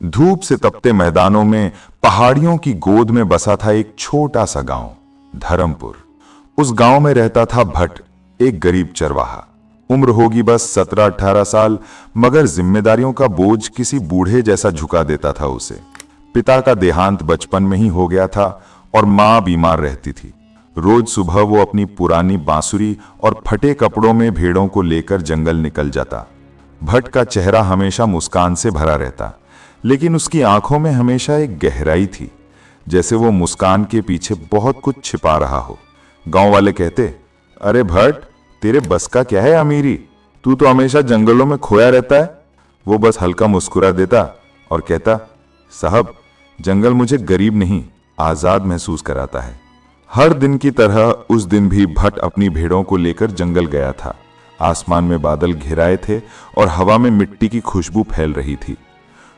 धूप से तपते मैदानों में पहाड़ियों की गोद में बसा था एक छोटा सा गांव, धर्मपुर। उस गांव में रहता था भट्ट, एक गरीब चरवाहा। उम्र होगी बस 17-18 साल, मगर जिम्मेदारियों का बोझ किसी बूढ़े जैसा झुका देता था उसे। पिता का देहांत बचपन में ही हो गया था और मां बीमार रहती थी। रोज सुबह वो अपनी पुरानी बांसुरी और फटे कपड़ों में भेड़ों को लेकर जंगल निकल जाता। भट्ट का चेहरा हमेशा मुस्कान से भरा रहता, लेकिन उसकी आंखों में हमेशा एक गहराई थी, जैसे वो मुस्कान के पीछे बहुत कुछ छिपा रहा हो। गांव वाले कहते, अरे भट्ट, तेरे बस का क्या है अमीरी, तू तो हमेशा जंगलों में खोया रहता है। वो बस हल्का मुस्कुरा देता और कहता, साहब, जंगल मुझे गरीब नहीं, आजाद महसूस कराता है। हर दिन की तरह उस दिन भी भट्ट अपनी भेड़ों को लेकर जंगल गया था। आसमान में बादल घिराए थे और हवा में मिट्टी की खुशबू फैल रही थी।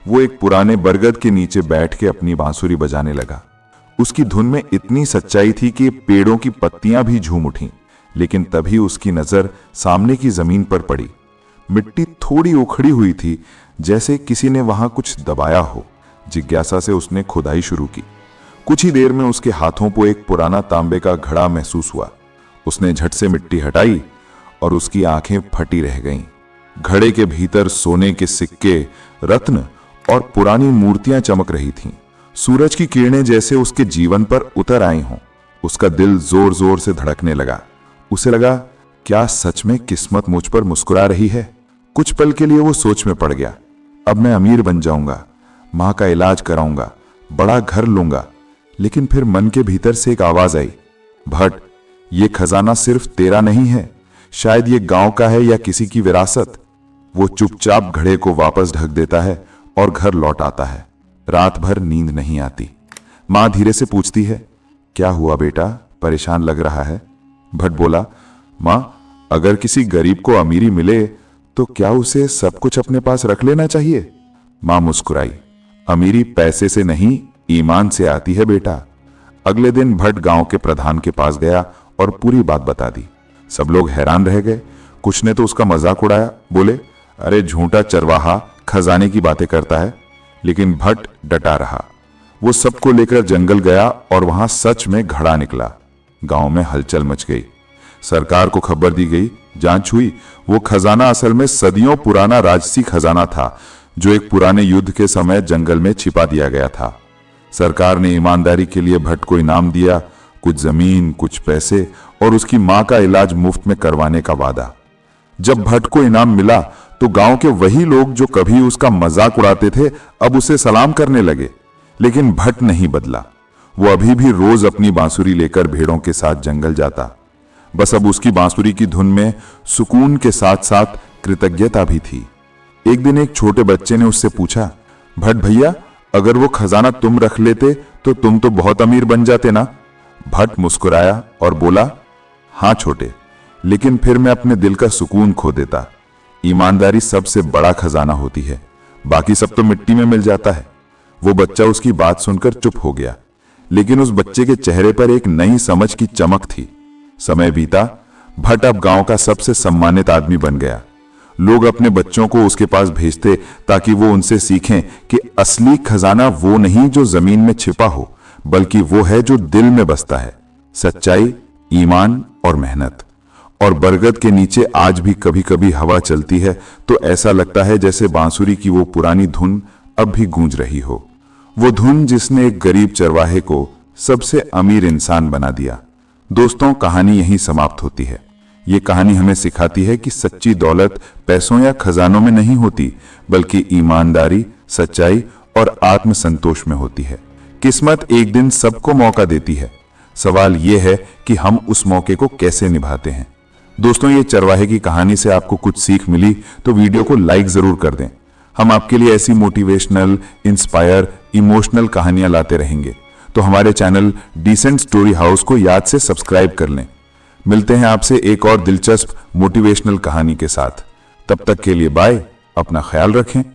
वो एक पुराने बरगद के नीचे बैठ के अपनी बांसुरी बजाने लगा। उसकी धुन में इतनी सच्चाई थी कि पेड़ों की पत्तियां भी झूम उठीं। लेकिन तभी उसकी नजर सामने की जमीन पर पड़ी। मिट्टी थोड़ी उखड़ी हुई थी, जैसे किसी ने वहां कुछ दबाया हो। जिज्ञासा से उसने खुदाई शुरू की। कुछ ही देर में उसके हाथों को एक पुराना तांबे का घड़ा महसूस हुआ। उसने झट से मिट्टी हटाई और उसकी आंखें फटी रह गईं। घड़े के भीतर सोने के सिक्के, रत्न और पुरानी मूर्तियां चमक रही थीं। सूरज की किरणें जैसे उसके जीवन पर उतर आई हों। उसका दिल जोर जोर से धड़कने लगा। उसे लगा, क्या सच में किस्मत मुझ पर मुस्कुरा रही है? कुछ पल के लिए वो सोच में पड़ गया। अब मैं अमीर बन जाऊंगा, मां का इलाज कराऊंगा, बड़ा घर लूंगा। लेकिन फिर मन के भीतर से एक आवाज आई, भट्ट, ये खजाना सिर्फ तेरा नहीं है, शायद ये गांव का है या किसी की विरासत। वो चुपचाप घड़े को वापस ढक देता है और घर लौट आता है। रात भर नींद नहीं आती। मां धीरे से पूछती है, क्या हुआ बेटा, परेशान लग रहा है? भट्ट बोला, मां, अगर किसी गरीब को अमीरी मिले तो क्या उसे सब कुछ अपने पास रख लेना चाहिए? मां मुस्कुराई, अमीरी पैसे से नहीं, ईमान से आती है बेटा। अगले दिन भट्ट गांव के प्रधान के पास गया और पूरी बात बता दी। सब लोग हैरान रह गए। कुछ ने तो उसका मजाक उड़ाया, बोले, अरे झूठा चरवाहा, खजाने की बातें करता है। लेकिन भट्ट डटा रहा। वो सबको लेकर जंगल गया और वहां सच में घड़ा निकला। गांव में हलचल मच गई। सरकार को खबर दी गई, जांच हुई। वो खजाना असल में सदियों पुराना राजसी खजाना था, जो एक पुराने युद्ध के समय जंगल में छिपा दिया गया था। सरकार ने ईमानदारी के लिए भट्ट को इनाम दिया, कुछ जमीन, कुछ पैसे और उसकी मां का इलाज मुफ्त में करवाने का वादा। जब भट्ट को इनाम मिला तो गांव के वही लोग जो कभी उसका मजाक उड़ाते थे, अब उसे सलाम करने लगे। लेकिन भट्ट नहीं बदला। वो अभी भी रोज अपनी बांसुरी लेकर भेड़ों के साथ जंगल जाता। बस अब उसकी बांसुरी की धुन में सुकून के साथ साथ कृतज्ञता भी थी। एक दिन एक छोटे बच्चे ने उससे पूछा, भट्ट भैया, अगर वो खजाना तुम रख लेते तो तुम तो बहुत अमीर बन जाते ना? भट्ट मुस्कुराया और बोला, हां छोटे, लेकिन फिर मैं अपने दिल का सुकून खो देता। ईमानदारी सबसे बड़ा खजाना होती है, बाकी सब तो मिट्टी में मिल जाता है। वो बच्चा उसकी बात सुनकर चुप हो गया, लेकिन उस बच्चे के चेहरे पर एक नई समझ की चमक थी। समय बीता, भट्ट अब गांव का सबसे सम्मानित आदमी बन गया। लोग अपने बच्चों को उसके पास भेजते ताकि वो उनसे सीखें कि असली खजाना वो नहीं जो जमीन में छिपा हो, बल्कि वो है जो दिल में बसता है, सच्चाई, ईमान और मेहनत। और बरगद के नीचे आज भी कभी कभी हवा चलती है तो ऐसा लगता है जैसे बांसुरी की वो पुरानी धुन अब भी गूंज रही हो। वो धुन जिसने एक गरीब चरवाहे को सबसे अमीर इंसान बना दिया। दोस्तों, कहानी यहीं समाप्त होती है। ये कहानी हमें सिखाती है कि सच्ची दौलत पैसों या खजानों में नहीं होती, बल्कि ईमानदारी, सच्चाई और आत्मसंतोष में होती है। किस्मत एक दिन सबको मौका देती है। सवाल यह है कि हम उस मौके को कैसे निभाते हैं। दोस्तों, ये चरवाहे की कहानी से आपको कुछ सीख मिली तो वीडियो को लाइक जरूर कर दें। हम आपके लिए ऐसी मोटिवेशनल, इंस्पायर, इमोशनल कहानियां लाते रहेंगे। तो हमारे चैनल डिसेंट स्टोरी हाउस को याद से सब्सक्राइब कर लें। मिलते हैं आपसे एक और दिलचस्प मोटिवेशनल कहानी के साथ। तब तक के लिए बाय, अपना ख्याल रखें।